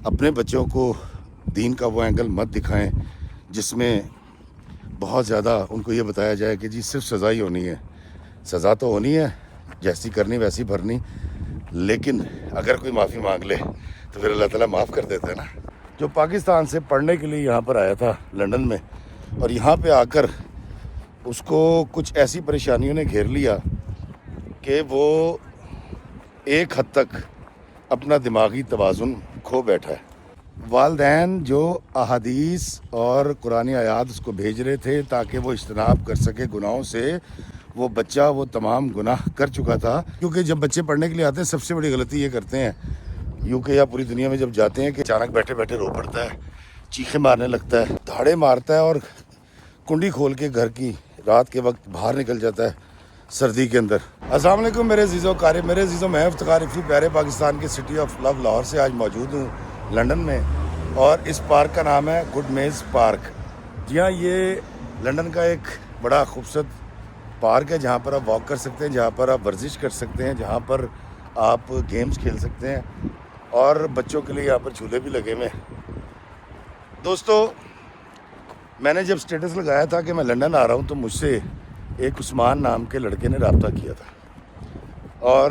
اپنے بچوں کو دین کا وہ اینگل مت دکھائیں جس میں بہت زیادہ ان کو یہ بتایا جائے کہ جی صرف سزا ہی ہونی ہے. سزا تو ہونی ہے، جیسی کرنی ویسی بھرنی، لیکن اگر کوئی معافی مانگ لے تو پھر اللہ تعالیٰ معاف کر دیتا ہے نا. جو پاکستان سے پڑھنے کے لیے یہاں پر آیا تھا لنڈن میں، اور یہاں پہ آ کر اس کو کچھ ایسی پریشانیوں نے گھیر لیا کہ وہ ایک حد تک اپنا دماغی توازن کھو بیٹھا ہے. والدین جو احادیث اور قرآنی آیات اس کو بھیج رہے تھے تاکہ وہ اجتناب کر سکے گناہوں سے، وہ بچہ وہ تمام گناہ کر چکا تھا. کیونکہ جب بچے پڑھنے کے لیے آتے ہیں سب سے بڑی غلطی یہ کرتے ہیں UK یا پوری دنیا میں جب جاتے ہیں کہ اچانک بیٹھے بیٹھے رو پڑتا ہے، چیخیں مارنے لگتا ہے، دھاڑے مارتا ہے اور کنڈی کھول کے گھر کی رات کے وقت باہر نکل جاتا ہے سردی کے اندر. السلام علیکم میرے عزیزوں قاری، میرے عزیزوں، میں افتخار افی پیارے پاکستان کے سٹی آف لو لاہور سے آج موجود ہوں لنڈن میں، اور اس پارک کا نام ہے گڈ میز پارک. جی ہاں، یہ لنڈن کا ایک بڑا خوبصورت پارک ہے جہاں پر آپ واک کر سکتے ہیں، جہاں پر آپ ورزش کر سکتے ہیں، جہاں پر آپ گیمز کھیل سکتے ہیں، اور بچوں کے لیے یہاں پر جھولے بھی لگے ہوئے ہیں. دوستو، میں نے جب سٹیٹس لگایا تھا کہ میں لنڈن آ رہا ہوں تو مجھ سے ایک عثمان نام کے لڑکے نے رابطہ کیا تھا، اور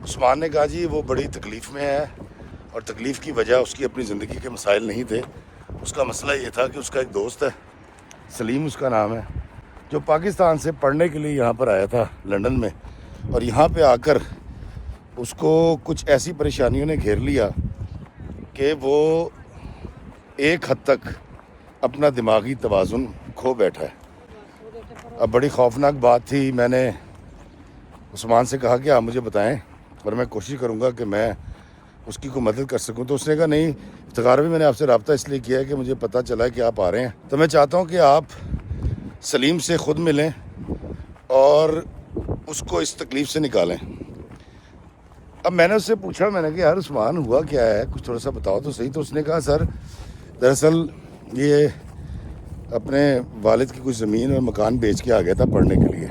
عثمان نے کہا جی وہ بڑی تکلیف میں ہے، اور تکلیف کی وجہ اس کی اپنی زندگی کے مسائل نہیں تھے. اس کا مسئلہ یہ تھا کہ اس کا ایک دوست ہے، سلیم اس کا نام ہے، جو پاکستان سے پڑھنے کے لیے یہاں پر آیا تھا لنڈن میں، اور یہاں پہ آ کر اس کو کچھ ایسی پریشانیوں نے گھیر لیا کہ وہ ایک حد تک اپنا دماغی توازن کھو بیٹھا ہے. اب بڑی خوفناک بات تھی. میں نے عثمان سے کہا کہ آپ مجھے بتائیں اور میں کوشش کروں گا کہ میں اس کی کوئی مدد کر سکوں. تو اس نے کہا نہیں افتخار بھی، میں نے آپ سے رابطہ اس لیے کیا ہے کہ مجھے پتہ چلا ہے کہ آپ آ رہے ہیں، تو میں چاہتا ہوں کہ آپ سلیم سے خود ملیں اور اس کو اس تکلیف سے نکالیں. اب میں نے اس سے پوچھا، میں نے کہا یار عثمان ہوا کیا ہے، کچھ تھوڑا سا بتاؤ تو صحیح. تو اس نے کہا سر دراصل یہ اپنے والد کی کچھ زمین اور مکان بیچ کے آ گیا تھا پڑھنے کے لیے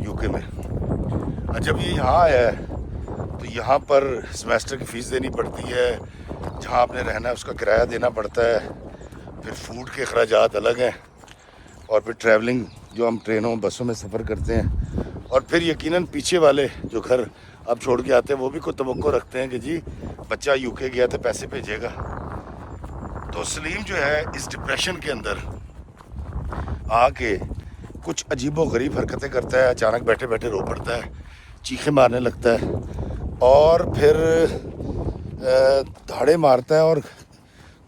UK میں. اور جب یہ یہاں آیا ہے تو یہاں پر سمیسٹر کی فیس دینی پڑتی ہے، جہاں آپ نے رہنا ہے اس کا کرایہ دینا پڑتا ہے، پھر فوڈ کے اخراجات الگ ہیں، اور پھر ٹریولنگ جو ہم ٹرینوں بسوں میں سفر کرتے ہیں، اور پھر یقیناً پیچھے والے جو گھر آپ چھوڑ کے آتے ہیں وہ بھی کوئی توقع رکھتے ہیں کہ جی بچہ UK گیا تو پیسے بھیجے گا. تو سلیم جو ہے اس ڈپریشن کے اندر آ کے کچھ عجیب و غریب حرکتیں کرتا ہے، اچانک بیٹھے بیٹھے رو پڑتا ہے، چیخیں مارنے لگتا ہے، اور پھر دھاڑے مارتا ہے اور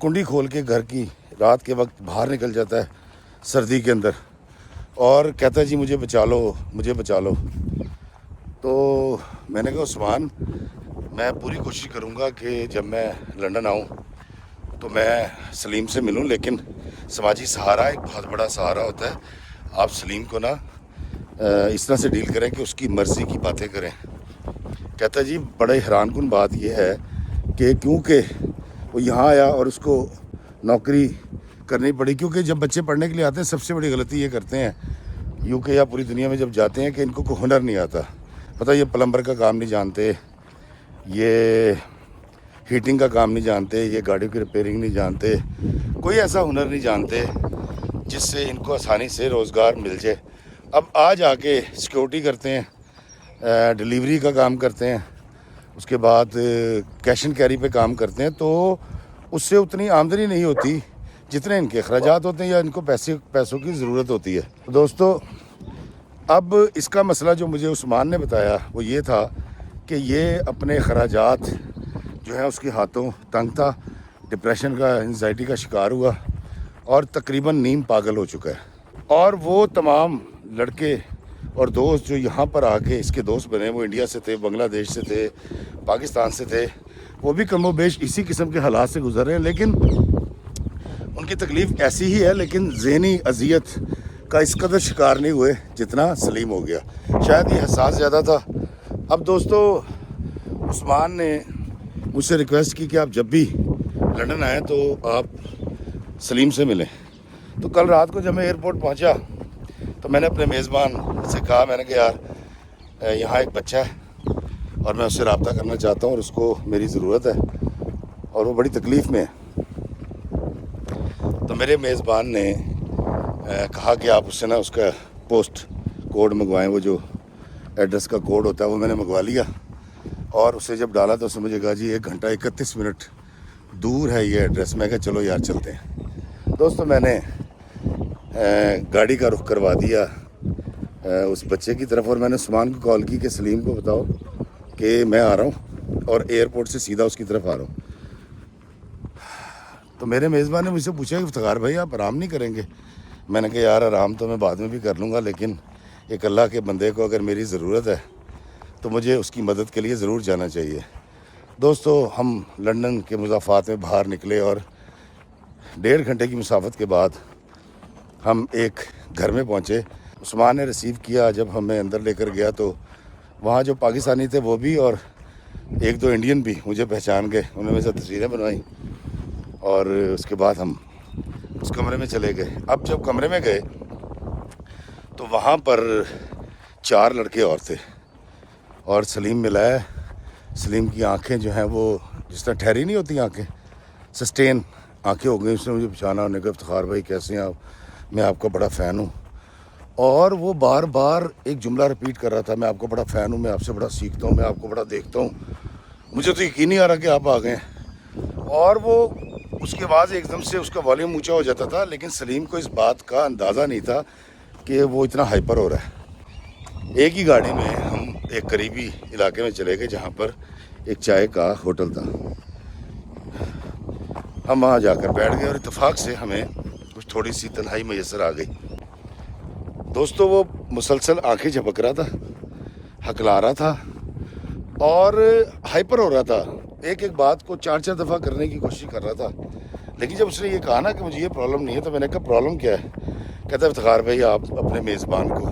کنڈی کھول کے گھر کی رات کے وقت باہر نکل جاتا ہے سردی کے اندر، اور کہتا ہے جی مجھے بچا لو، مجھے بچا لو. تو میں نے کہا عثمان میں پوری کوشش کروں گا کہ جب میں لنڈن آؤں تو میں سلیم سے ملوں، لیکن سماجی سہارا ایک بہت بڑا سہارا ہوتا ہے. آپ سلیم کو نا اس طرح سے ڈیل کریں کہ اس کی مرضی کی باتیں کریں. کہتا ہے جی بڑے حیران کن بات یہ ہے کہ کیونکہ وہ یہاں آیا اور اس کو نوکری کرنی پڑی، کیونکہ جب بچے پڑھنے کے لیے آتے ہیں سب سے بڑی غلطی یہ کرتے ہیں UK یا پوری دنیا میں جب جاتے ہیں کہ ان کو کوئی ہنر نہیں آتا. پتہ یہ پلمبر کا کام نہیں جانتے، یہ ہیٹنگ کا کام نہیں جانتے، یہ گاڑیوں کی ریپیئرنگ نہیں جانتے، کوئی ایسا ہنر نہیں جانتے جس سے ان کو آسانی سے روزگار مل جائے. اب آج آ کے سیکورٹی کرتے ہیں، ڈیلیوری کا کام کرتے ہیں، اس کے بعد کیش اینڈ کیری پہ کام کرتے ہیں، تو اس سے اتنی آمدنی نہیں ہوتی جتنے ان کے اخراجات ہوتے ہیں یا ان کو پیسوں کی ضرورت ہوتی ہے. دوستو، اب اس کا مسئلہ جو مجھے عثمان نے بتایا وہ یہ تھا کہ یہ اپنے اخراجات جو ہے اس کے ہاتھوں تنگ تھا، ڈپریشن کا، انزائٹی کا شکار ہوا، اور تقریباً نیم پاگل ہو چکا ہے. اور وہ تمام لڑکے اور دوست جو یہاں پر آ کے اس کے دوست بنے، وہ انڈیا سے تھے، بنگلہ دیش سے تھے، پاکستان سے تھے، وہ بھی کم و بیش اسی قسم کے حالات سے گزر رہے ہیں، لیکن ان کی تکلیف ایسی ہی ہے، لیکن ذہنی اذیت کا اس قدر شکار نہیں ہوئے جتنا سلیم ہو گیا. شاید یہ حساس زیادہ تھا. اب دوستو، عثمان نے مجھ سے ریکویسٹ کی کہ آپ جب بھی لنڈن آئیں تو آپ سلیم سے ملیں. تو کل رات کو جب میں ایئرپورٹ پہنچا تو میں نے اپنے میزبان سے کہا، میں نے کہا یار یہاں ایک بچہ ہے اور میں اس سے رابطہ کرنا چاہتا ہوں اور اس کو میری ضرورت ہے، اور وہ بڑی تکلیف میں ہے۔ تو میرے میزبان نے کہا کہ آپ اس سے نا اس کا پوسٹ کوڈ منگوائیں، وہ جو ایڈریس کا کوڈ ہوتا ہے وہ میں نے منگوا لیا، اور اسے جب ڈالا تو اس نے مجھے کہا جی 1 گھنٹہ 31 منٹ دور ہے یہ ایڈریس۔ میں کہا چلو یار چلتے ہیں۔ دوستو میں نے گاڑی کا رخ کروا دیا اس بچے کی طرف، اور میں نے عثمان کو کال کی کہ سلیم کو بتاؤ کہ میں آ رہا ہوں، اور ایئرپورٹ سے سیدھا اس کی طرف آ رہا ہوں۔ تو میرے میزبان نے مجھ سے پوچھا کہ افتخار بھائی آپ آرام نہیں کریں گے؟ میں نے کہا یار آرام تو میں بعد میں بھی کر لوں گا، لیکن ایک اللہ کے بندے کو اگر میری ضرورت ہے تو مجھے اس کی مدد کے لیے ضرور جانا چاہیے۔ دوستو ہم لندن کے مضافات میں باہر نکلے، اور 1.5 گھنٹے کی مسافت کے بعد ہم ایک گھر میں پہنچے۔ عثمان نے ریسیو کیا، جب ہمیں اندر لے کر گیا تو وہاں جو پاکستانی تھے وہ بھی اور 1-2 انڈین بھی مجھے پہچان گئے، انہوں نے میرے ساتھ تصویریں بنوائیں، اور اس کے بعد ہم اس کمرے میں چلے گئے۔ اب جب کمرے میں گئے تو وہاں پر 4 لڑکے اور تھے، اور سلیم ملا ہے۔ سلیم کی آنکھیں جو ہیں وہ جس طرح ٹھہری نہیں ہوتی آنکھیں، سسٹین آنکھیں ہو گئی۔ اس نے مجھے پہچانا، انہوں نے کہا افتخار بھائی کیسے ہیں آپ، میں آپ کا بڑا فین ہوں۔ اور وہ بار بار ایک جملہ رپیٹ کر رہا تھا، میں آپ کا بڑا فین ہوں، میں آپ سے بڑا سیکھتا ہوں، میں آپ کو بڑا دیکھتا ہوں، مجھے تو یقین نہیں آ رہا کہ آپ آ گئے ہیں۔ اور وہ اس کی آواز ایک دم سے اس کا والیوم اونچا ہو جاتا تھا، لیکن سلیم کو اس بات کا اندازہ نہیں تھا کہ وہ اتنا ہائپر ہو رہا ہے۔ ایک ہی گاڑی میں ہم ایک قریبی علاقے میں چلے گئے جہاں پر ایک چائے کا ہوٹل تھا۔ ہم وہاں جا کر بیٹھ گئے، اور اتفاق سے ہمیں کچھ تھوڑی سی تنہائی میسر آ گئی۔ دوستو وہ مسلسل آنکھیں جھپک رہا تھا، ہکلا رہا تھا، اور ہائپر ہو رہا تھا، ایک ایک بات کو 4 دفعہ کرنے کی کوشش کر رہا تھا۔ لیکن جب اس نے یہ کہا نا کہ مجھے یہ پرابلم نہیں ہے، تو میں نے کہا پرابلم کیا ہے؟ کہتا ہے افتخار بھائی آپ اپنے میزبان کو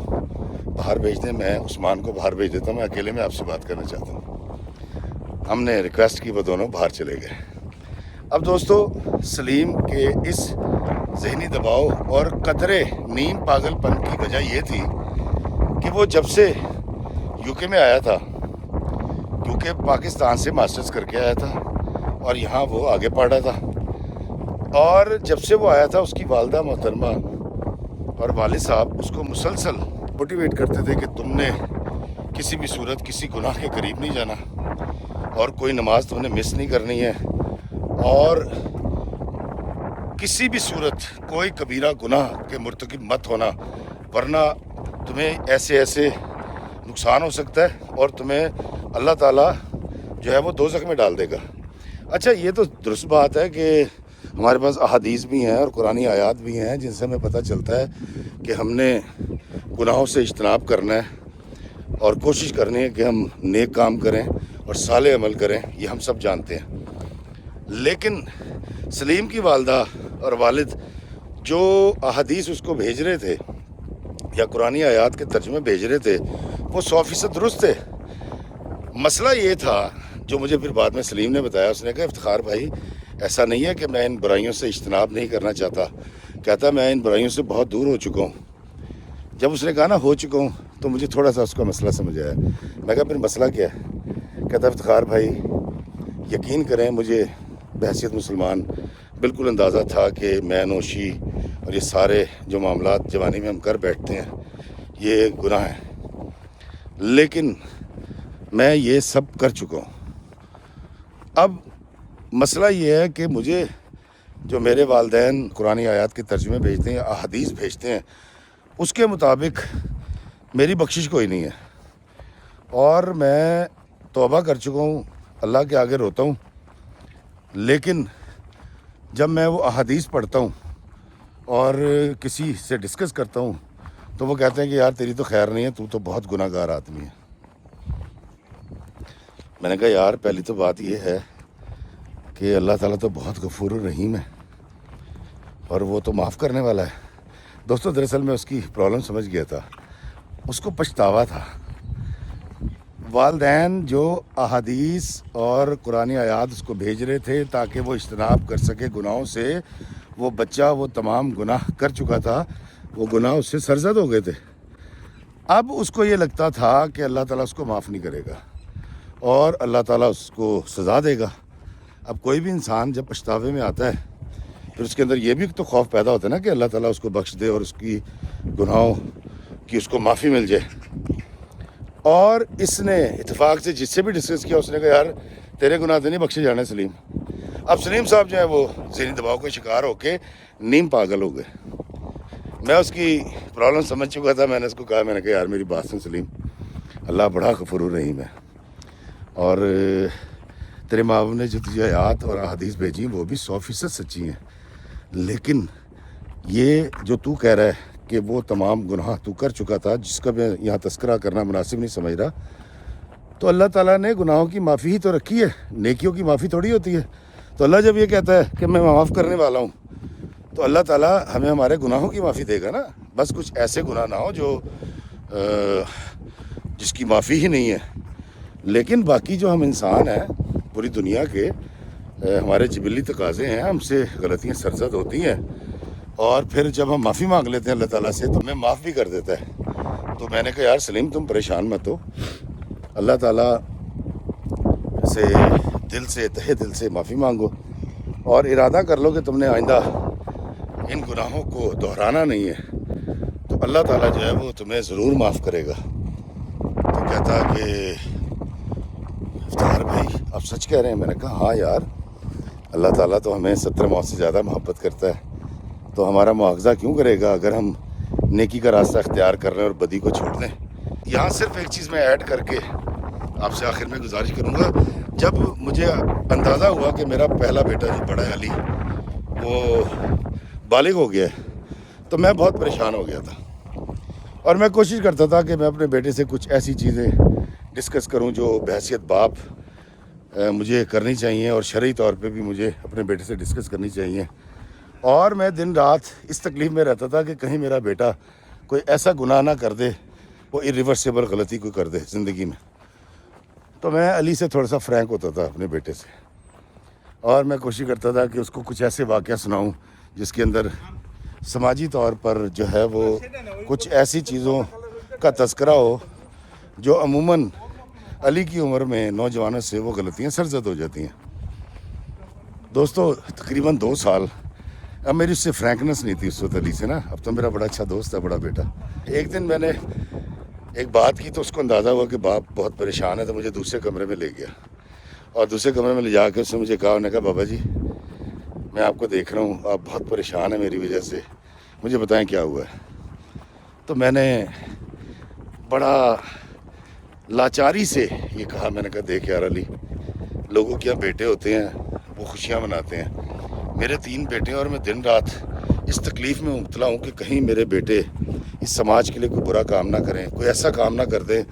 باہر بھیج دیں، میں عثمان کو باہر بھیج دیتا ہوں، میں اکیلے میں آپ سے بات کرنا چاہتا ہوں۔ ہم نے ریکویسٹ کی، وہ دونوں باہر چلے گئے۔ اب دوستو سلیم کے اس ذہنی دباؤ اور قدرے نیم پاگل پن کی وجہ یہ تھی کہ وہ جب سے UK میں آیا تھا، کیونکہ پاکستان سے ماسٹرز کر کے آیا تھا اور یہاں وہ آگے پڑھ رہا تھا، اور جب سے وہ آیا تھا اس کی والدہ محترمہ اور والد صاحب اس کو مسلسل موٹیویٹ کرتے تھے کہ تم نے کسی بھی صورت کسی گناہ کے قریب نہیں جانا، اور کوئی نماز تم نے مس نہیں کرنی ہے، اور کسی بھی صورت کوئی کبیرہ گناہ کے مرتکب مت ہونا، ورنہ تمہیں ایسے ایسے نقصان ہو سکتا ہے اور تمہیں اللہ تعالیٰ جو ہے وہ دوزخ میں ڈال دے گا۔ اچھا یہ تو درست بات ہے کہ ہمارے پاس احادیث بھی ہیں اور قرآنی آیات بھی ہیں جن سے ہمیں پتہ چلتا ہے کہ ہم نے گناہوں سے اجتناب کرنا ہے اور کوشش کرنی ہے کہ ہم نیک کام کریں اور صالح عمل کریں، یہ ہم سب جانتے ہیں۔ لیکن سلیم کی والدہ اور والد جو احادیث اس کو بھیج رہے تھے یا قرآنی آیات کے ترجمے بھیج رہے تھے وہ 100% درست تھے۔ مسئلہ یہ تھا جو مجھے پھر بعد میں سلیم نے بتایا، اس نے کہا افتخار بھائی ایسا نہیں ہے کہ میں ان برائیوں سے اجتناب نہیں کرنا چاہتا، کہتا میں ان برائیوں سے بہت دور ہو چکا ہوں۔ جب اس نے کہا نا ہو چکا ہوں تو مجھے تھوڑا سا اس کا مسئلہ سمجھ آیا۔ میں کہا پھر مسئلہ کیا ہے؟ کہتا افتخار بھائی یقین کریں مجھے بحیثیت مسلمان بالکل اندازہ تھا کہ میں نوشی اور یہ سارے جو معاملات جوانی میں ہم کر بیٹھتے ہیں یہ گناہ ہیں، لیکن میں یہ سب کر چکا ہوں۔ اب مسئلہ یہ ہے کہ مجھے جو میرے والدین قرآنی آیات کے ترجمے بھیجتے ہیں، احادیث بھیجتے ہیں، اس کے مطابق میری بخشش کوئی نہیں ہے، اور میں توبہ کر چکا ہوں، اللہ کے آگے روتا ہوں۔ لیکن جب میں وہ احادیث پڑھتا ہوں اور کسی سے ڈسکس کرتا ہوں تو وہ کہتے ہیں کہ یار تیری تو خیر نہیں ہے، تو تو بہت گناہ گار آدمی ہے۔ میں نے کہا یار پہلی تو بات یہ ہے کہ اللہ تعالیٰ تو بہت غفور الرحیم ہے اور وہ تو معاف کرنے والا ہے۔ دوستو دراصل میں اس کی پرابلم سمجھ گیا تھا، اس کو پچھتاوا تھا۔ والدین جو احادیث اور قرآنی آیات اس کو بھیج رہے تھے تاکہ وہ اجتناب کر سکے گناہوں سے، وہ بچہ وہ تمام گناہ کر چکا تھا، وہ گناہ اس سے سرزد ہو گئے تھے۔ اب اس کو یہ لگتا تھا کہ اللہ تعالیٰ اس کو معاف نہیں کرے گا اور اللہ تعالیٰ اس کو سزا دے گا، اب کوئی بھی انسان جب پچھتاوے میں آتا ہے پھر اس کے اندر یہ بھی تو خوف پیدا ہوتا ہے نا کہ اللہ تعالیٰ اس کو بخش دے اور اس کی گناہوں کی اس کو معافی مل جائے. اور اس نے اتفاق سے جس سے بھی ڈسکس کیا اس نے کہا یار تیرے گناہ تو نہیں بخشے جانے سلیم. اب سلیم صاحب جو ہے وہ ذہنی دباؤ کا شکار ہو کے نیم پاگل ہو گئے. میں اس کی پرابلم سمجھ چکا تھا. میں نے اس کو کہا, میں نے کہا یار میری بات سن سلیم, اللہ بڑا غفور الرحیم ہے, اور تیرے ماں باپ نے جو تجھے آیات اور احادیث بھیجی وہ بھی 100% سچی ہیں, لیکن یہ جو تو کہہ رہا ہے کہ وہ تمام گناہ تو کر چکا تھا جس کا میں یہاں تذکرہ کرنا مناسب نہیں سمجھ رہا, تو اللہ تعالیٰ نے گناہوں کی معافی ہی تو رکھی ہے, نیکیوں کی معافی تھوڑی ہوتی ہے. تو اللہ جب یہ کہتا ہے کہ میں معاف کرنے والا ہوں تو اللہ تعالیٰ ہمیں ہمارے گناہوں کی معافی دے گا نا. بس کچھ ایسے گناہ نہ ہو جو جس کی معافی ہی نہیں ہے. لیکن باقی جو ہم انسان ہیں پوری دنیا کے, ہمارے جبلی تقاضے ہیں, ہم سے غلطیاں سرزد ہوتی ہیں, اور پھر جب ہم معافی مانگ لیتے ہیں اللہ تعالیٰ سے تو ہمیں معاف بھی کر دیتا ہے. تو میں نے کہا یار سلیم تم پریشان مت ہو, اللہ تعالیٰ سے دل سے تہہ دل سے معافی مانگو اور ارادہ کر لو کہ تم نے آئندہ ان گناہوں کو دہرانا نہیں ہے, تو اللہ تعالیٰ جو ہے وہ تمہیں ضرور معاف کرے گا. تو کہتا کہ افتخار بھائی آپ سچ کہہ رہے ہیں؟ میں نے کہا ہاں یار, اللہ تعالیٰ تو ہمیں 70 موت سے زیادہ محبت کرتا ہے, تو ہمارا مواخذہ کیوں کرے گا اگر ہم نیکی کا راستہ اختیار کر رہے ہیں اور بدی کو چھوڑ دیں. یہاں صرف ایک چیز میں ایڈ کر کے آپ سے آخر میں گزارش کروں گا, جب مجھے اندازہ ہوا کہ میرا پہلا بیٹا جو بڑا ہے علی وہ بالغ ہو گیا ہے تو میں بہت پریشان ہو گیا تھا, اور میں کوشش کرتا تھا کہ میں اپنے بیٹے سے کچھ ایسی چیزیں ڈسکس کروں جو بحیثیت باپ مجھے کرنی چاہیے اور شرعی طور پہ بھی مجھے اپنے بیٹے سے ڈسکس کرنی چاہیے. اور میں دن رات اس تکلیف میں رہتا تھا کہ کہیں میرا بیٹا کوئی ایسا گناہ نہ کر دے, وہ irreversible غلطی کوئی کر دے زندگی میں. تو میں علی سے تھوڑا سا فرینک ہوتا تھا اپنے بیٹے سے, اور میں کوشش کرتا تھا کہ اس کو کچھ ایسے واقعہ سناؤں جس کے اندر سماجی طور پر جو ہے وہ کچھ ایسی چیزوں کا تذکرہ ہو جو عموماً علی کی عمر میں نوجوانوں سے وہ غلطیاں سرزد ہو جاتی ہیں. دوستو تقریباً 2 سال, اب میری اس سے فرینکنس نہیں تھی اس وقت علی سے نا, اب تو میرا بڑا اچھا دوست ہے بڑا بیٹا. ایک دن میں نے ایک بات کی تو اس کو اندازہ ہوا کہ باپ بہت پریشان ہے, تو مجھے دوسرے کمرے میں لے گیا, اور دوسرے کمرے میں لے جا کے اس نے مجھے کہا, انہوں نے کہا بابا جی میں آپ کو دیکھ رہا ہوں, آپ بہت پریشان ہیں میری وجہ سے, مجھے بتائیں کیا ہوا ہے. تو میں نے بڑا لاچاری سے یہ کہا, میں نے کہا دیکھ یار علی, لوگوں کے یہاں بیٹے ہوتے ہیں وہ خوشیاں مناتے ہیں, میرے 3 بیٹے ہیں اور میں دن رات اس تکلیف میں مبتلا ہوں کہ کہیں میرے بیٹے اس سماج کے لیے کوئی برا کام نہ کریں, کوئی ایسا کام نہ کر دیں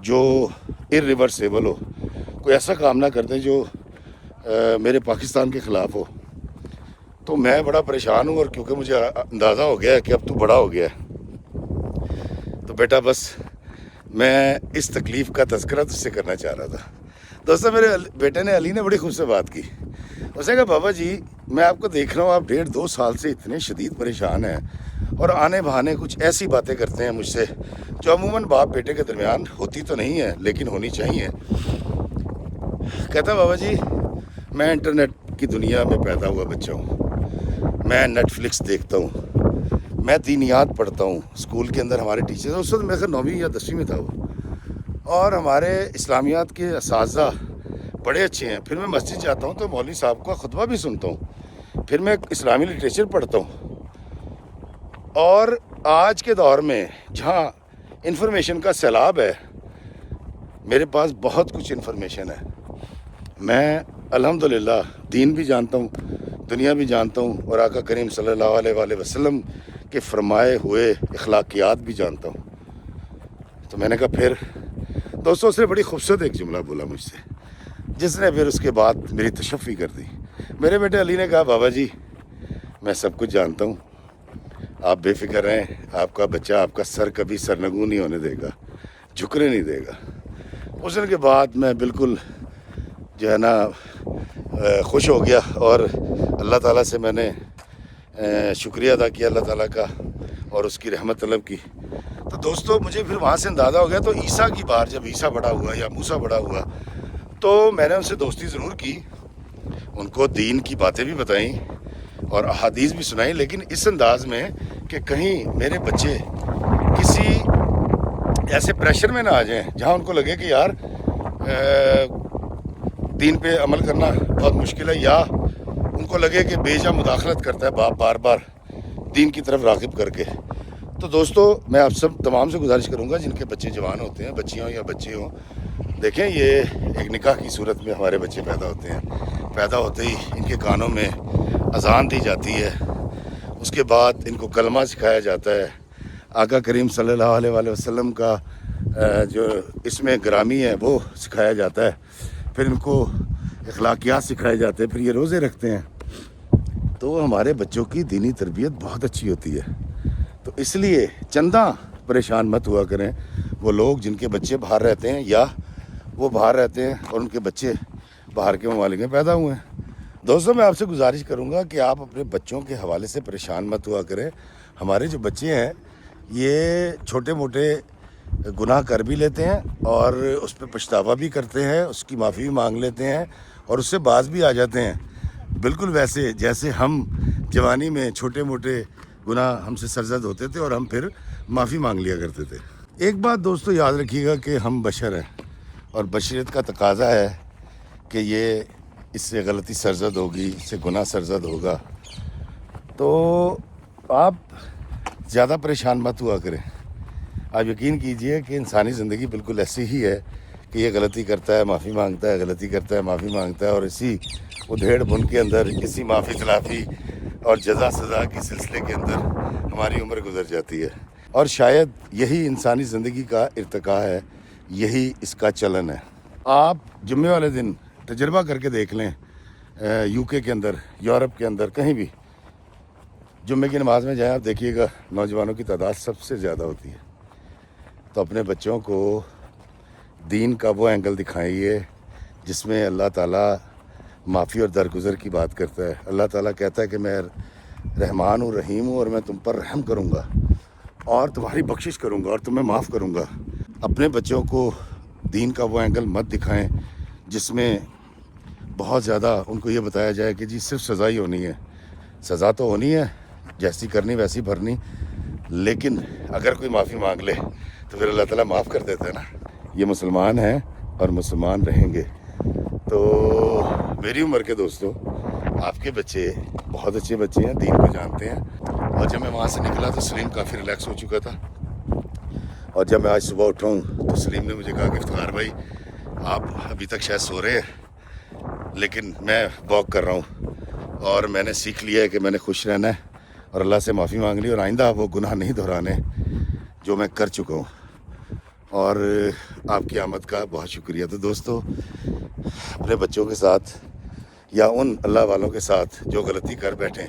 جو irreversible ہو, کوئی ایسا کام نہ کر دیں جو میرے پاکستان کے خلاف ہو. تو میں بڑا پریشان ہوں, اور کیونکہ مجھے اندازہ ہو گیا ہے کہ اب تو بڑا ہو گیا ہے, تو بیٹا بس میں اس تکلیف کا تذکرہ تجھ سے کرنا چاہ رہا تھا. دوستو میرے بیٹے نے علی نے بڑی خوب سے بات کی, اس نے کہا بابا جی میں آپ کو دیکھ رہا ہوں آپ 1.5-2 سال سے اتنے شدید پریشان ہیں, اور آنے بہانے کچھ ایسی باتیں کرتے ہیں مجھ سے جو عموماً باپ بیٹے کے درمیان ہوتی تو نہیں ہے لیکن ہونی چاہیے. کہتا بابا جی میں انٹرنیٹ کی دنیا میں پیدا ہوا بچہ ہوں, میں نیٹ فلکس دیکھتا ہوں, میں دینیات پڑھتا ہوں, اسکول کے اندر ہمارے ٹیچر اس وقت میرے 9ویں یا 10ویں میں تھا وہ, اور ہمارے اسلامیات کے اساتذہ بڑے اچھے ہیں. پھر میں مسجد جاتا ہوں تو مولوی صاحب کا خطبہ بھی سنتا ہوں, پھر میں اسلامی لٹریچر پڑھتا ہوں. اور آج کے دور میں جہاں انفارمیشن کا سیلاب ہے, میرے پاس بہت کچھ انفارمیشن ہے, میں الحمدللہ دین بھی جانتا ہوں, دنیا بھی جانتا ہوں, اور آقا کریم صلی اللہ علیہ وآلہ وسلم کے فرمائے ہوئے اخلاقیات بھی جانتا ہوں. تو میں نے کہا پھر دوستوں اس نے بڑی خوبصورت ایک جملہ بولا مجھ سے, جس نے پھر اس کے بعد میری تشفی کر دی. میرے بیٹے علی نے کہا بابا جی میں سب کچھ جانتا ہوں, آپ بے فکر رہیں, آپ کا بچہ آپ کا سر کبھی سرنگوں نہیں ہونے دے گا, جھکنے نہیں دے گا. اس دن کے بعد میں بالکل جو ہے نا خوش ہو گیا, اور اللہ تعالیٰ سے میں نے شکریہ ادا کیا اللہ تعالیٰ کا اور اس کی رحمت طلب کی. تو دوستو مجھے پھر وہاں سے اندازہ ہو گیا, تو عیسیٰ کی بار جب عیسیٰ بڑا ہوا یا موسیٰ بڑا ہوا تو میں نے ان سے دوستی ضرور کی, ان کو دین کی باتیں بھی بتائیں اور احادیث بھی سنائیں، لیکن اس انداز میں کہ کہیں میرے بچے کسی ایسے پریشر میں نہ آ جائیں جہاں ان کو لگے کہ یار دین پہ عمل کرنا بہت مشکل ہے، یا ان کو لگے کہ بے جا مداخلت کرتا ہے باپ بار بار دین کی طرف راغب کر کے۔ تو دوستو، میں آپ سب تمام سے گزارش کروں گا جن کے بچے جوان ہوتے ہیں، بچیاں ہوں یا بچے ہوں، دیکھیں یہ ایک نکاح کی صورت میں ہمارے بچے پیدا ہوتے ہیں، پیدا ہوتے ہی ان کے کانوں میں اذان دی جاتی ہے، اس کے بعد ان کو کلمہ سکھایا جاتا ہے، آقا کریم صلی اللہ علیہ وآلہ وسلم کا جو اس میں گرامی ہے وہ سکھایا جاتا ہے، پھر ان کو اخلاقیات سکھائے جاتے ہیں، پھر یہ روزے رکھتے ہیں۔ تو ہمارے بچوں کی دینی تربیت بہت اچھی ہوتی ہے۔ تو اس لیے چندہ پریشان مت ہوا کریں وہ لوگ جن کے بچے باہر رہتے ہیں یا وہ باہر رہتے ہیں اور ان کے بچے باہر کے ممالک میں پیدا ہوئے ہیں۔ دوستوں، میں آپ سے گزارش کروں گا کہ آپ اپنے بچوں کے حوالے سے پریشان مت ہوا کریں۔ ہمارے جو بچے ہیں یہ چھوٹے موٹے گناہ کر بھی لیتے ہیں اور اس پہ پچھتاوا بھی کرتے ہیں، اس کی معافی بھی مانگ لیتے ہیں اور اس سے باز بھی آ جاتے ہیں، بالکل ویسے جیسے ہم جوانی میں چھوٹے موٹے گناہ ہم سے سرزد ہوتے تھے اور ہم پھر معافی مانگ لیا کرتے تھے۔ ایک بات دوستو یاد رکھیے گا کہ ہم بشر ہیں اور بشریت کا تقاضا ہے کہ یہ اس سے غلطی سرزد ہوگی، اس سے گناہ سرزد ہوگا، تو آپ زیادہ پریشان مت ہوا کریں۔ آپ یقین کیجئے کہ انسانی زندگی بالکل ایسی ہی ہے کہ یہ غلطی کرتا ہے معافی مانگتا ہے، غلطی کرتا ہے معافی مانگتا ہے، اور اسی ادھیڑ بن کے اندر، اسی معافی تلافی اور جزا سزا کے سلسلے کے اندر ہماری عمر گزر جاتی ہے، اور شاید یہی انسانی زندگی کا ارتقاء ہے، یہی اس کا چلن ہے۔ آپ جمعے والے دن تجربہ کر کے دیکھ لیں، یو کے اندر، یورپ کے اندر، کہیں بھی جمعے کی نماز میں جائیں، آپ دیکھیے گا نوجوانوں کی تعداد سب سے زیادہ ہوتی ہے۔ تو اپنے بچوں کو دین کا وہ اینگل دکھائیے جس میں اللہ تعالیٰ معافی اور درگزر کی بات کرتا ہے۔ اللہ تعالیٰ کہتا ہے کہ میں رحمان ہوں، رحیم ہوں، اور میں تم پر رحم کروں گا اور تمہاری بخشش کروں گا اور تمہیں معاف کروں گا۔ اپنے بچوں کو دین کا وہ اینگل مت دکھائیں جس میں بہت زیادہ ان کو یہ بتایا جائے کہ جی صرف سزا ہی ہونی ہے۔ سزا تو ہونی ہے، جیسی کرنی ویسی بھرنی، لیکن اگر کوئی معافی مانگ لے تو پھر اللہ تعالیٰ معاف کر دیتا ہے نا۔ یہ مسلمان ہیں اور مسلمان رہیں گے۔ تو میری عمر کے دوستوں، آپ کے بچے بہت اچھے بچے ہیں، دین کو جانتے ہیں، اور جب میں وہاں سے نکلا تو سلیم کافی ریلیکس ہو چکا تھا، اور جب میں آج صبح اٹھا ہوں تو سلیم نے مجھے کہا کہ افتخار بھائی آپ ابھی تک شاید سو رہے ہیں، لیکن میں واک کر رہا ہوں اور میں نے سیکھ لیا ہے کہ میں نے خوش رہنا ہے اور اللہ سے معافی مانگ لی اور آئندہ وہ گناہ نہیں دہرانے جو میں کر چکا ہوں، اور آپ کی آمد کا بہت شکریہ۔ تو دوستو، اپنے بچوں کے ساتھ یا ان اللہ والوں کے ساتھ جو غلطی کر بیٹھیں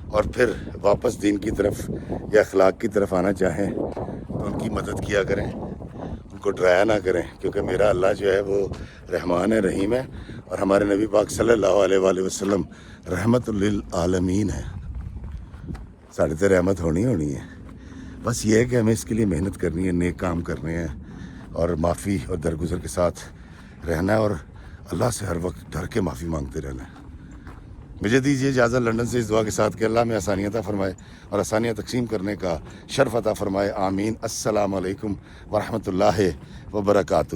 اور پھر واپس دین کی طرف یا اخلاق کی طرف آنا چاہیں تو ان کی مدد کیا کریں، ان کو ڈرایا نہ کریں، کیونکہ میرا اللہ جو ہے وہ رحمان ہے، رحیم ہے، اور ہمارے نبی پاک صلی اللہ علیہ وآلہ وسلم رحمت للعالمین ہے۔ ساڑھے تے رحمت ہونی ہے، بس یہ ہے کہ ہمیں اس کے لیے محنت کرنی ہے، نیک کام کرنے ہیں اور معافی اور درگزر کے ساتھ رہنا ہے، اور اللہ سے ہر وقت ڈر کے معافی مانگتے رہنا ہے۔ مجھے دیجیے اجازت لنڈن سے اس دعا کے ساتھ کہ اللہ میں آسانیاں عطا فرمائے اور آسانیاں تقسیم کرنے کا شرف عطا فرمائے، آمین۔ السلام علیکم ورحمۃ اللہ وبرکاتہ۔